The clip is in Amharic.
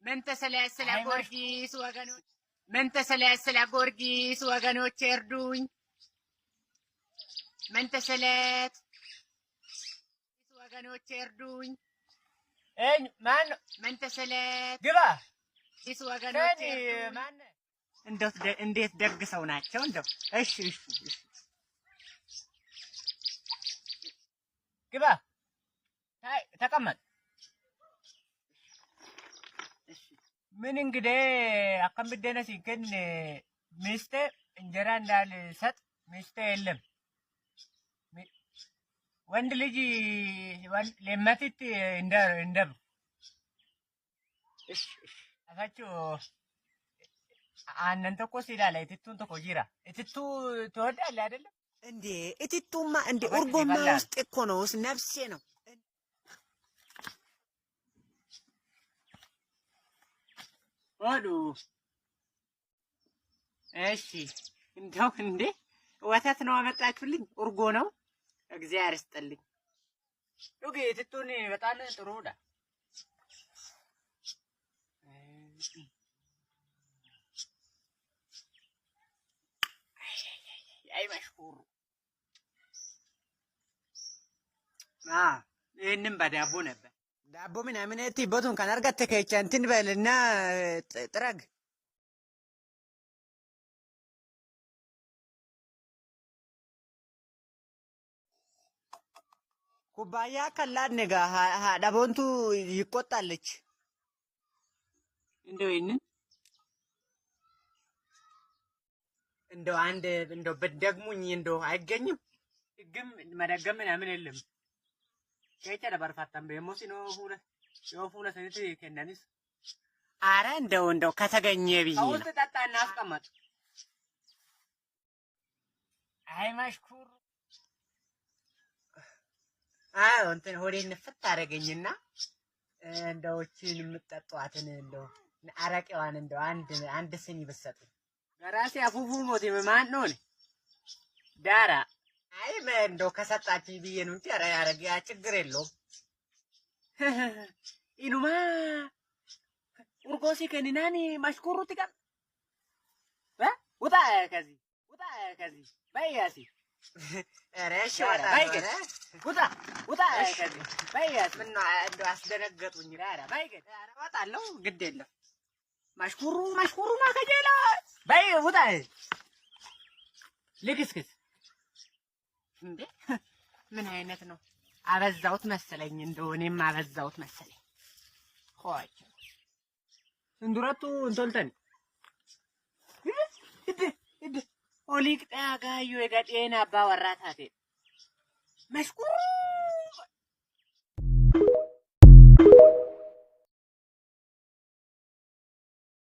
መንተሰለሰለ ጎርጊስ ወገኖች መንተሰለሰለ ጎርጊስ ወገኖች እርዱኝ። መንተሰለት ወገኖች እርዱኝ። ማን መንተሰለት ግባ ይስ ወገኖች ማን እንዴት ደግ ሰው ናቸው እንደው። እሺ ግባ ተቀመጥ። ምን እንግዲህ አከም ብደነስ ግን ሚስቴ እንጀራ እንዳልሰጥ ሚስቴ የለም። ወንድ ልጅ ለማቲት እንደብ አሳችሁ አነንተ እኮ ሲላላ እትቱን ተኮ ጂራ እትቱ ትወዳለህ አይደለም እንዴ? እትቱማ እንዴ ኡርጎማ ውስጥ እኮ ነው ነፍሴ ነው። ወዱ እሺ እንደው እንዴ ወተት ነው አመጣችሁልኝ? ኡርጎ ነው? እግዚአብሔር ይስጥልኝ። ዱግ እትቱን በጣም ጥሩ ዳ አይ መሽኩር ይህንም በዳቦ ነበር። ዳቦ ምናምን ቦቱን ካናርጋት ከቻ እንትን በልና ጥረግ ኩባያ ከላድ ነጋ ዳቦንቱ ይቆጣለች። እንደው ይሄንን እንደው አንድ እንደው በደግሙኝ እንደው አይገኝም። ግን መደገም ምናምን የለም። ከይቻ ለበርፋታም በሞሲ ነው ሁለ ሰንት ከነንስ አረ እንደው ከተገኘ ብዬ አሁን ተጣጣና አስቀመጥ። አይ ማሽኩር እንትን ሆዴን ፍት አደረገኝና እንደው እቺን የምትጠጧትን እንደው አረቄዋን እንደው አንድ ስኒ ብትሰጡኝ በራሴ አፉፉ ሞት ማን ነው ዳራ አይ እንደው ከሰጣችኝ ብዬ ነው እንጂ አረጋ ችግር የለውም። ኢኑማ ኡርጎሲ ከኒናኒ ማሽኩሩ ትቀም ውጣ ከዚህ በያሲ ረሽ ውጣ ከዚህ በያሲ ምን ነው እንደው አስደነገጡኝ። ዳራ ባይገድ ወጣለሁ ግድ የለም ማሽኩሩና ከጀላ በይ ውጣ ልክስክስ እንዴ ምን አይነት ነው? አበዛውት መሰለኝ። እንደው እኔም አበዛውት መሰለኝ። ሆይ እንዱራቱ እንቶልተን ኦሊቅ ጣጋዩ የጋጤና አባወራታቴ መሽኩሩ